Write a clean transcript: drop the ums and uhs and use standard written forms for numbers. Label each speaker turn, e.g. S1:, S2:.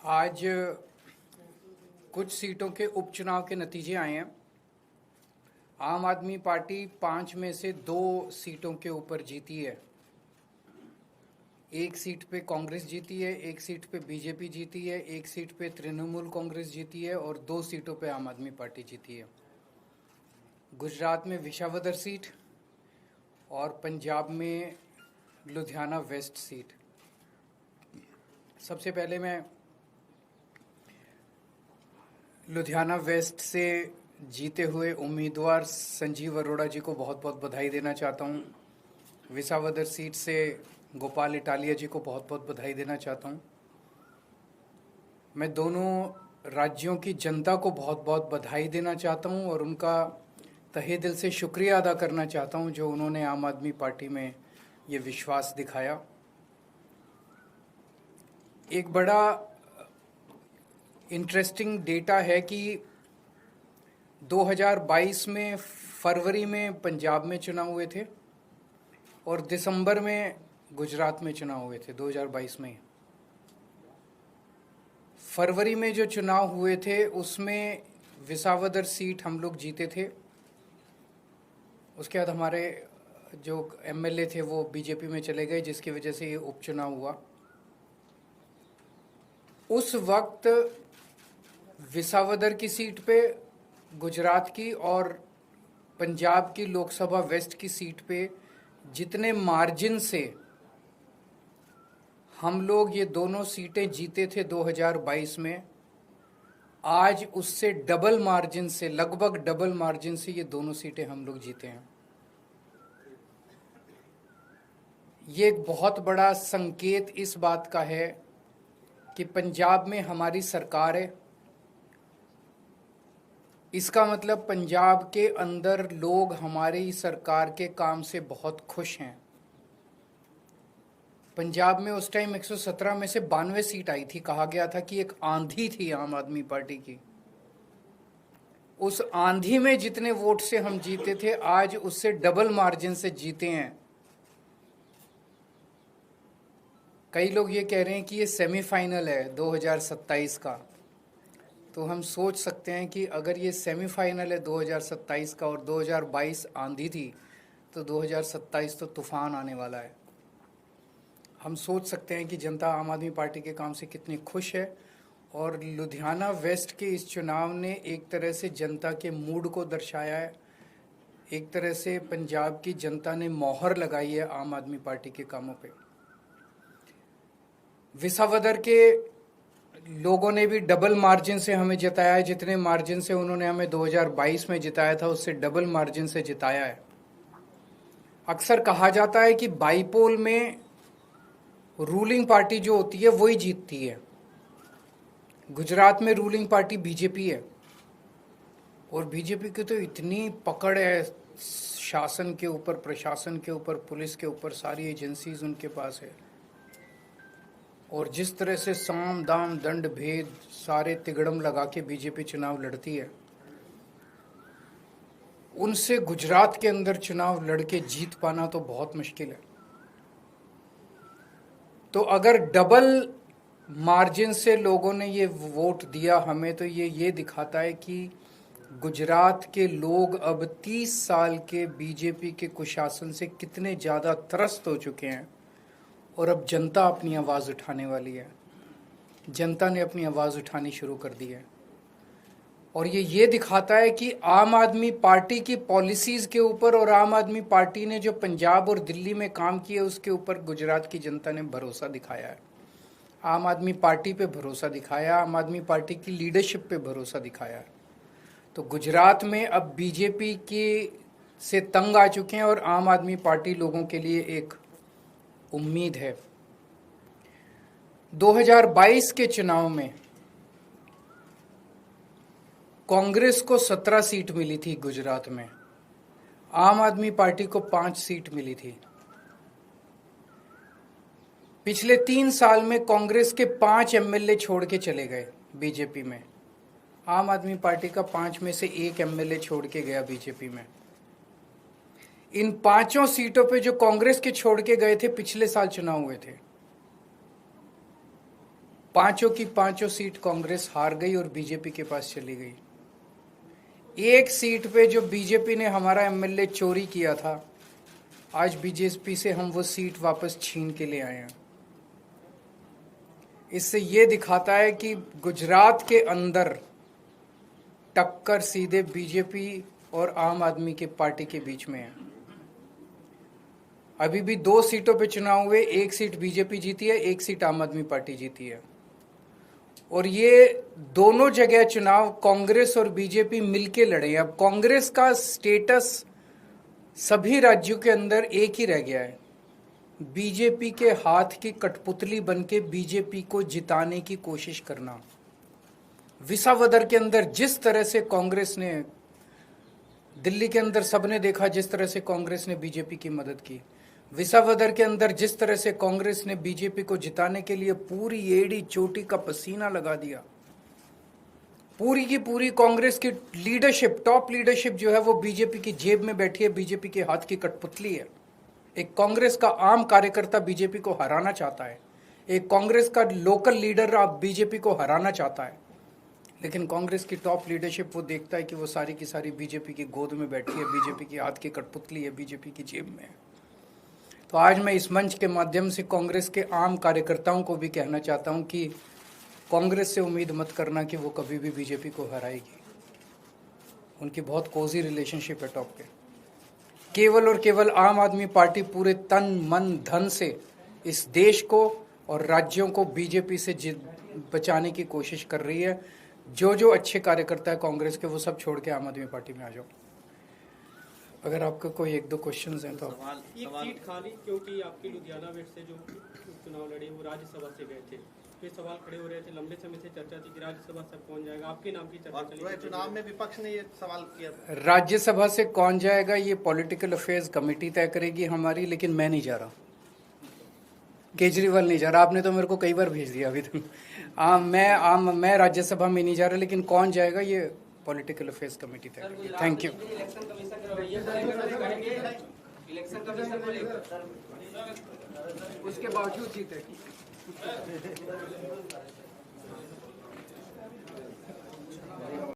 S1: आज कुछ सीटों के उपचुनाव के नतीजे आए हैं। आम आदमी पार्टी 5 में से 2 सीटों के ऊपर जीती है। एक सीट पे कांग्रेस जीती है, एक सीट पे बीजेपी जीती है, एक सीट पे तृणमूल कांग्रेस जीती है और 2 सीटों पे आम आदमी पार्टी जीती है। गुजरात में विसावदर सीट और पंजाब में लुधियाना वेस्ट सीट। सबसे पहले मैं लुधियाना वेस्ट से जीते हुए उम्मीदवार संजीव अरोड़ा जी को बहुत बहुत बधाई देना चाहता हूँ। विसावदर सीट से गोपाल इटालिया जी को बहुत बहुत बधाई देना चाहता हूँ। मैं दोनों राज्यों की जनता को बहुत बहुत बधाई देना चाहता हूँ और उनका तहे दिल से शुक्रिया अदा करना चाहता हूँ जो उन्होंने आम आदमी पार्टी में ये विश्वास दिखाया। एक बड़ा इंटरेस्टिंग डेटा है कि 2022 में फरवरी में पंजाब में चुनाव हुए थे और दिसंबर में गुजरात में चुनाव हुए थे। 2022 में फरवरी में जो चुनाव हुए थे उसमें विसावदर सीट हम लोग जीते थे। उसके बाद हमारे जो एमएलए थे वो बीजेपी में चले गए, जिसकी वजह से ये उपचुनाव हुआ। उस वक्त विसावदर की सीट पे, गुजरात की और पंजाब की लोकसभा वेस्ट की सीट पे जितने मार्जिन से हम लोग ये दोनों सीटें जीते थे 2022 में, आज उससे डबल मार्जिन से, लगभग डबल मार्जिन से ये दोनों सीटें हम लोग जीते हैं। ये एक बहुत बड़ा संकेत इस बात का है कि पंजाब में हमारी सरकार है। इसका मतलब पंजाब के अंदर लोग हमारी सरकार के काम से बहुत खुश हैं। पंजाब में उस टाइम 117 में से 92 सीट आई थी। कहा गया था कि एक आंधी थी आम आदमी पार्टी की। उस आंधी में जितने वोट से हम जीते थे, आज उससे डबल मार्जिन से जीते हैं। कई लोग ये कह रहे हैं कि ये सेमीफाइनल है 2027 का। तो हम सोच सकते हैं कि अगर ये सेमीफाइनल है 2027 का और 2022 आंधी थी, तो 2027 तो तूफान आने वाला है। हम सोच सकते हैं कि जनता आम आदमी पार्टी के काम से कितनी खुश है। और लुधियाना वेस्ट के इस चुनाव ने एक तरह से जनता के मूड को दर्शाया है। एक तरह से पंजाब की जनता ने मोहर लगाई है आम आदमी पार्टी के कामों पे। विसावदर के लोगों ने भी डबल मार्जिन से हमें जिताया है। जितने मार्जिन से उन्होंने हमें 2022 में जिताया था, उससे डबल मार्जिन से जिताया है। अक्सर कहा जाता है कि बाईपोल में रूलिंग पार्टी जो होती है वही जीतती है। गुजरात में रूलिंग पार्टी बीजेपी है और बीजेपी की तो इतनी पकड़ है शासन के ऊपर, प्रशासन के ऊपर, पुलिस के ऊपर, सारी एजेंसीज उनके पास है। और जिस तरह से साम दाम दंड भेद सारे तिगड़म लगा के बीजेपी चुनाव लड़ती है, उनसे गुजरात के अंदर चुनाव लड़के जीत पाना तो बहुत मुश्किल है। तो अगर डबल मार्जिन से लोगों ने ये वोट दिया हमें, तो ये दिखाता है कि गुजरात के लोग अब 30 साल के बीजेपी के कुशासन से कितने ज़्यादा त्रस्त हो चुके हैं और अब जनता अपनी आवाज़ उठाने वाली है। जनता ने अपनी आवाज़ उठानी शुरू कर दी है और ये दिखाता है कि आम आदमी पार्टी की पॉलिसीज़ के ऊपर और आम आदमी पार्टी ने जो पंजाब और दिल्ली में काम किया उसके ऊपर गुजरात की जनता ने भरोसा दिखाया है। आम आदमी पार्टी पे भरोसा दिखाया, आम आदमी पार्टी की लीडरशिप पे भरोसा दिखाया है। तो गुजरात में अब बीजेपी की से तंग आ चुके हैं और आम आदमी पार्टी लोगों के लिए एक उम्मीद है। 2022 के चुनाव में कांग्रेस को 17 सीट मिली थी गुजरात में, आम आदमी पार्टी को 5 सीट मिली थी। पिछले 3 साल में कांग्रेस के 5 एमएलए छोड़ के चले गए बीजेपी में। आम आदमी पार्टी का 5 में से 1 एमएलए छोड़ के गया बीजेपी में। इन 5 सीटों पे जो कांग्रेस के छोड़ के गए थे, पिछले साल चुनाव हुए थे। पांचों की पांचों सीट कांग्रेस हार गई और बीजेपी के पास चली गई। एक सीट पे जो बीजेपी ने हमारा एमएलए चोरी किया था, आज बीजेपी से हम वो सीट वापस छीन के ले आए हैं। इससे ये दिखाता है कि गुजरात के अंदर टक्कर सीधे बीजेपी और आम आदमी की पार्टी के बीच में है। अभी भी 2 सीटों पे चुनाव हुए, 1 सीट बीजेपी जीती है, 1 सीट आम आदमी पार्टी जीती है। और ये दोनों जगह चुनाव कांग्रेस और बीजेपी मिलके लड़े हैं। अब कांग्रेस का स्टेटस सभी राज्यों के अंदर एक ही रह गया है, बीजेपी के हाथ की कठपुतली बनके बीजेपी को जिताने की कोशिश करना। विसावदर के अंदर जिस तरह से कांग्रेस ने, दिल्ली के अंदर सबने देखा जिस तरह से कांग्रेस ने बीजेपी की मदद की, विसावदर के अंदर जिस तरह से कांग्रेस ने बीजेपी को जिताने के लिए पूरी एड़ी चोटी का पसीना लगा दिया। पूरी की पूरी कांग्रेस की लीडरशिप, टॉप लीडरशिप जो है वो बीजेपी की जेब में बैठी है, बीजेपी के हाथ की कठपुतली है। एक कांग्रेस का आम कार्यकर्ता बीजेपी को हराना चाहता है, एक कांग्रेस का लोकल लीडर अब बीजेपी को हराना चाहता है, लेकिन कांग्रेस की टॉप लीडरशिप वो देखता है कि वो सारी की सारी बीजेपी की गोद में बैठी है, बीजेपी की हाथ की कठपुतली है, बीजेपी की जेब में है। तो आज मैं इस मंच के माध्यम से कांग्रेस के आम कार्यकर्ताओं को भी कहना चाहता हूं कि कांग्रेस से उम्मीद मत करना कि वो कभी भी बीजेपी को हराएगी। उनकी बहुत कोजी रिलेशनशिप है टॉप पे। केवल और केवल आम आदमी पार्टी पूरे तन मन धन से इस देश को और राज्यों को बीजेपी से बचाने की कोशिश कर रही है। जो अच्छे कार्यकर्ता है कांग्रेस के, वो सब छोड़ के आम आदमी पार्टी में आ जाओ। अगर आपका कोई 1-2 क्वेश्चंस हैं तो।
S2: ये सीट खाली क्योंकि आपके लुधियाना वेस्ट से जो चुनाव लड़े वो राज्यसभा से गए थे, ये सवाल खड़े हो रहे थे, लंबे समय से चर्चा थी कि राज्यसभा से कौन जाएगा, आपके नाम की चर्चा चली।
S3: चुनाव में विपक्ष ने ये सवाल किया,
S1: राज्यसभा से कौन जाएगा ये पॉलिटिकल अफेयर्स कमेटी तय करेगी हमारी, लेकिन मैं नहीं जा रहा, केजरीवाल नहीं जा रहा। आपने तो मेरे को कई बार भेज दिया अभी तक। मैं राज्यसभा में नहीं जा रहा, लेकिन कौन जाएगा ये पॉलिटिकल अफेयर्स कमेटी तय करेगी। Thank you.
S4: इलेक्शन कमीशन को लेकर
S1: उसके बावजूद जीते।